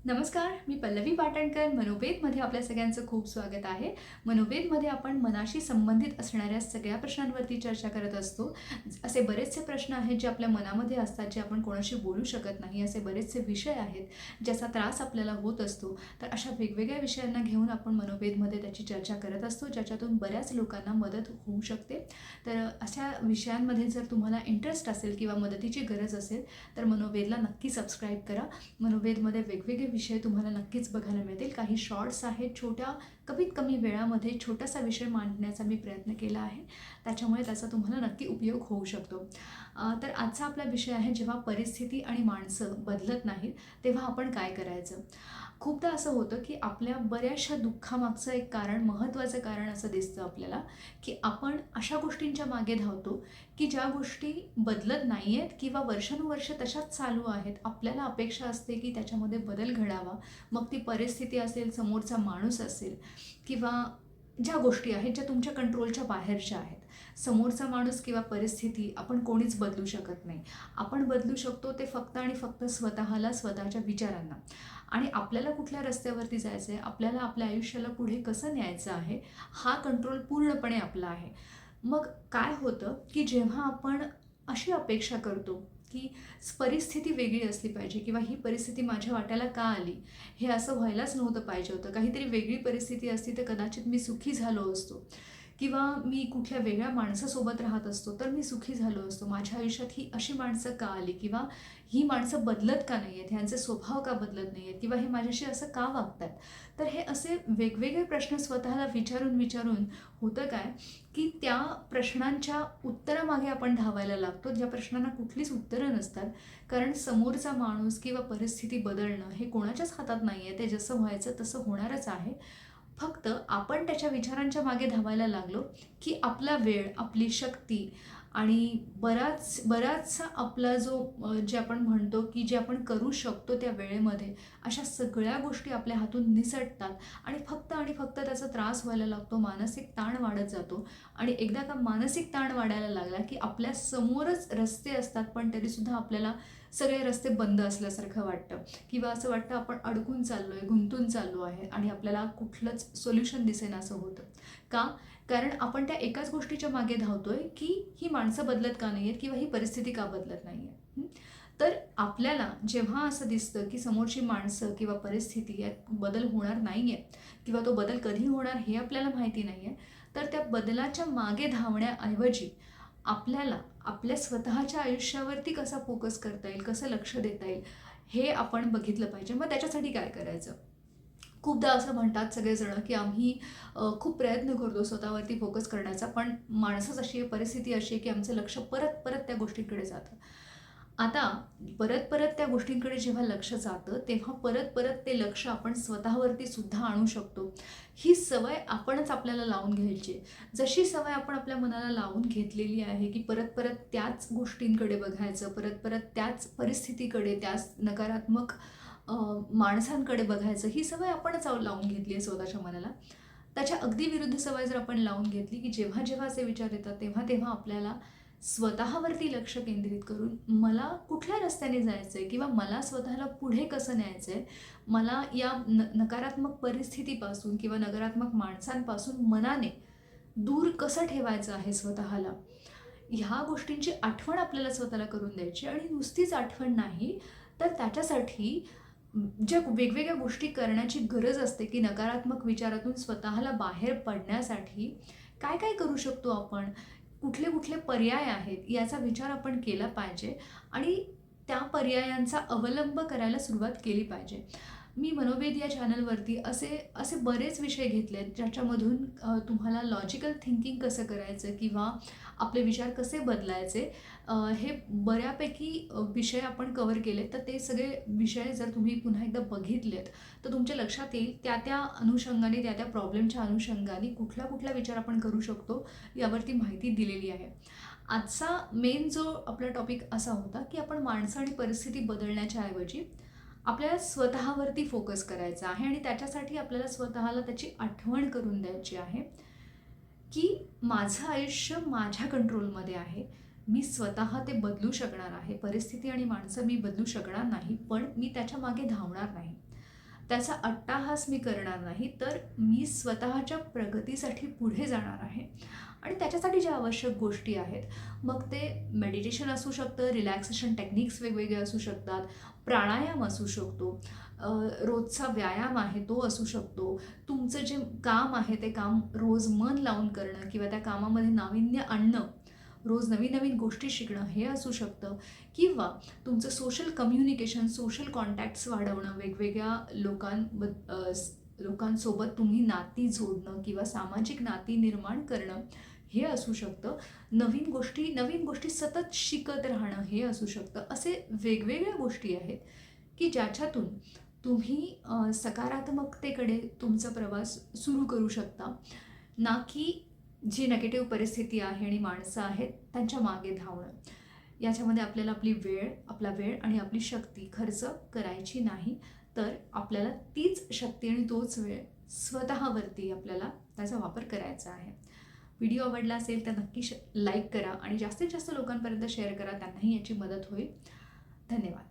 नमस्कार, मी पल्लवी पाटणकर. मनोवेदमध्ये आपल्या सगळ्यांचं खूप स्वागत आहे. मनोवेदमध्ये आपण मनाशी संबंधित असणाऱ्या सगळ्या प्रश्नांवरती चर्चा करत असतो. असे बरेचसे प्रश्न आहेत जे आपल्या मनामध्ये असतात, जे आपण कोणाशी बोलू शकत नाही. असे बरेचसे विषय आहेत, ज्याचा त्रास आपल्याला होत असतो. तर अशा वेगवेगळ्या विषयांना घेऊन आपण मनोवेदमध्ये त्याची चर्चा करत असतो, ज्याच्यातून बऱ्याच लोकांना मदत होऊ शकते. तर अशा विषयांमध्ये जर तुम्हाला इंटरेस्ट असेल किंवा मदतीची गरज असेल, तर मनोवेदला नक्की सबस्क्राईब करा. मनोवेदमध्ये वेगवेगळे विषय तुम्हाला नक्कीच बघायला मिळतील. काही शॉर्ट्स आहेत, छोट्या कमीत कमी वेळामध्ये छोटासा विषय मांडण्याचा मी प्रयत्न केला आहे. त्याच्यामुळे त्याचा तुम्हाला नक्की उपयोग होऊ शकतो. तर आजचा आपला विषय आहे, जेव्हा परिस्थिती आणि माणसं बदलत नाहीत तेव्हा आपण काय करायचं. खूपदा असं होतं की आपल्या बऱ्याचशा दुःखामागचं एक कारण, महत्त्वाचं कारण असं दिसतं आपल्याला, की आपण अशा गोष्टींच्या मागे धावतो की ज्या गोष्टी बदलत नाही आहेत किंवा वर्षानुवर्ष तशाच चालू आहेत. आपल्याला अपेक्षा असते की त्याच्यामध्ये बदल घडावा. मग ती परिस्थिती असेल, समोरचा माणूस असेल किंवा ज्या गोष्टी आहेत ज्या तुमच्या कंट्रोलच्या बाहेरच्या आहेत. समोरचा माणूस किंवा परिस्थिती आपण कोणीच बदलू शकत नाही. आपण बदलू शकतो ते फक्त आणि फक्त स्वतःला, स्वतःच्या विचारांना. आणि आपल्याला कुठल्या रस्त्यावरती जायचं आहे, आपल्याला आपल्या आयुष्याला पुढे कसं न्यायचं आहे, हा कंट्रोल पूर्णपणे आपला आहे. मग काय होतं की जेव्हा आपण अशी अपेक्षा करतो की परिस्थिती वेगळी असली पाहिजे किंवा ही परिस्थिती माझ्या वाट्याला का आली, हे असं व्हायलाच नव्हतं पाहिजे होतं, काहीतरी वेगळी परिस्थिती असती तर कदाचित मी सुखी झालो असतो किंवा मी कुठल्या वेगळ्या माणसासोबत राहत असतो तर मी सुखी झालो असतो. माझ्या आयुष्यात ही अशी माणसं का आली किंवा ही माणसं बदलत का नाही आहेत, ह्यांचे स्वभाव का बदलत नाही आहेत किंवा हे माझ्याशी असं का वागतात. तर हे असे वेगवेगळे प्रश्न स्वतःला विचारून विचारून होतं काय की त्या प्रश्नांच्या उत्तरामागे आपण धावायला लागतो, ज्या प्रश्नांना कुठलीच उत्तरं नसतात. कारण समोरचा माणूस किंवा परिस्थिती बदलणं हे कोणाच्याच हातात नाही आहे. ते जसं व्हायचं तसं होणारच आहे. फक्त आपण त्याच्या विचारांच्या मागे धावायला लागलो की आपला वेळ, आपली शक्ती आणि बराचसा आपला जो जे आपण म्हणतो की जे आपण करू शकतो त्या वेळेमध्ये, अशा सगळ्या गोष्टी आपल्या हातून निसटतात आणि फक्त त्याचा त्रास व्हायला लागतो. मानसिक ताण वाढत जातो आणि एकदा का मानसिक ताण वाढायला लागला की आपल्या समोरच रस्ते असतात, पण तरीसुद्धा आपल्याला सगळे रस्ते बंद असल्यासारखं वाटतं किंवा असं वाटतं आपण अडकून चाललो आहे, गुंतून चाललो आहे आणि आपल्याला कुठलंच सोल्युशन दिसेनासं होतं. का? कारण आपण त्या एकाच गोष्टीच्या मागे धावतोय की ही माणसं बदलत का नाही आहेत किंवा ही परिस्थिती का बदलत नाही आहे. तर आपल्याला जेव्हा असं दिसतं की समोरची माणसं किंवा परिस्थिती यात बदल होणार नाही आहे किंवा तो बदल कधी होणार हे आपल्याला माहिती नाही आहे, तर त्या बदलाच्या मागे धावण्याऐवजी आपल्याला आपल्या स्वतःच्या आयुष्यावरती कसा फोकस करता येईल, कसं लक्ष देता येईल, हे आपण बघितलं पाहिजे. मग त्याच्यासाठी काय करायचं. खूपदा असं म्हणतात सगळेजण की आम्ही खूप प्रयत्न करतो स्वतःवरती फोकस करण्याचा, पण माणसंच अशी आहे, परिस्थिती अशी आहे की आमचं लक्ष परत परत त्या गोष्टींकडे जातं. आता परत परत त्या गोष्टींकडे जेव्हा लक्ष जातं तेव्हा परत परत ते लक्ष आपण स्वतःवरती सुद्धा आणू शकतो. ही सवय आपणच आपल्याला लावून घ्यायची आहे. जशी सवय आपण आपल्या मनाला लावून घेतलेली आहे की परत परत त्याच गोष्टींकडे बघायचं, परत परत त्याच परिस्थितीकडे, त्याच नकारात्मक माणसांकडे बघायचं, ही सवय आपणच लावून घेतली आहे स्वतःच्या मनाला. त्याच्या अगदी विरुद्ध सवय जर आपण लावून घेतली की जेव्हा जेव्हा असे विचार येतात तेव्हा तेव्हा आपल्याला स्वतःवरती लक्ष केंद्रित करून मला कुठल्या रस्त्याने जायचं आहे किंवा मला स्वतःला पुढे कसं न्यायचं आहे, मला या नकारात्मक परिस्थितीपासून किंवा नकारात्मक माणसांपासून मनाने दूर कसं ठेवायचं आहे स्वतःला, ह्या गोष्टींची आठवण आपल्याला स्वतःला करून द्यायची. आणि नुसतीच आठवण नाही, तर त्याच्यासाठी ज्या वेगवेगळ्या गोष्टी करण्याची गरज असते की नकारात्मक विचारातून स्वतःला बाहेर पडण्यासाठी काय काय करू शकतो आपण, कुठले कुठले पर्याय आहेत, याचा विचार आपण केला पाहिजे आणि त्या पर्यायांचा अवलंब करायला सुरुवात केली पाहिजे. मी मनोवेद या चॅनलवरती असे असे बरेच विषय घेतले आहेत ज्याच्यामधून तुम्हाला लॉजिकल थिंकिंग कसं करायचं किंवा आपले विचार कसे बदलायचे, हे बऱ्यापैकी विषय आपण कव्हर केले. तर ते सगळे विषय जर तुम्ही पुन्हा एकदा बघितलेत तर तुमच्या लक्षात येईल त्या त्या अनुषंगाने, त्या त्या प्रॉब्लेमच्या अनुषंगाने कुठला कुठला विचार आपण करू शकतो यावरती माहिती दिलेली आहे. आजचा मेन जो आपला टॉपिक असा होता की आपण माणसं आणि परिस्थिती बदलण्याच्या ऐवजी आपल्याला स्वतःवरती फोकस करायचा आहे आणि त्याच्यासाठी आपल्याला स्वतःला त्याची आठवण करून द्यायची आहे की माझं आयुष्य माझ्या कंट्रोलमध्ये आहे. मी स्वतः ते बदलू शकणार आहे. परिस्थिती आणि माणसं मी बदलू शकणार नाही, पण मी त्याच्या मागे धावणार नाही. त्याचा अट्टाहास मी करणार नाही, तर मी स्वतःच्या प्रगतीसाठी पुढे जाणार आहे. आणि त्याच्यासाठी ज्या आवश्यक गोष्टी आहेत, मग ते मेडिटेशन असू शकतं, रिलॅक्सेशन टेक्निक्स वेगवेगळे असू शकतात, प्राणायाम असू शकतो, रोजचा व्यायाम आहे तो असू शकतो, तुमचं जे काम आहे ते काम रोज मन लावून करणं किंवा त्या कामामध्ये नाविन्य आणणं, रोज नवीन नवीन गोष्टी शिकणं हे असू शकतं, किंवा तुमचं सोशल कम्युनिकेशन, सोशल कॉन्टॅक्ट्स वाढवणं, वेगवेगळ्या लोकांसोबत तुम्ही नाती जोडणं किंवा सामाजिक नाती निर्माण करणं हे असू शकतं. नवीन गोष्टी सतत शिकत राहणं हे असू शकतं. असे वेगवेगळ्या गोष्टी आहेत की ज्याच्यातून तुम्ही सकारात्मकतेकडे तुमचा प्रवास सुरू करू शकता, ना की जी नेगेटिव्ह परिस्थिती आहे आणि माणसं आहेत त्यांच्या मागे धावणं. याच्यामध्ये आपल्याला आपला वेळ आणि आपली शक्ती खर्च करायची नाही, तर आपल्याला तीच शक्ती आणि तोच वेळ स्वतःवरती आपल्याला त्याचा वापर करायचा आहे. व्हिडिओ आवडला असेल तर नक्की लाईक करा आणि जास्तीत जास्त लोकांपर्यंत शेअर करा, त्यांनाही याची मदत होईल. धन्यवाद.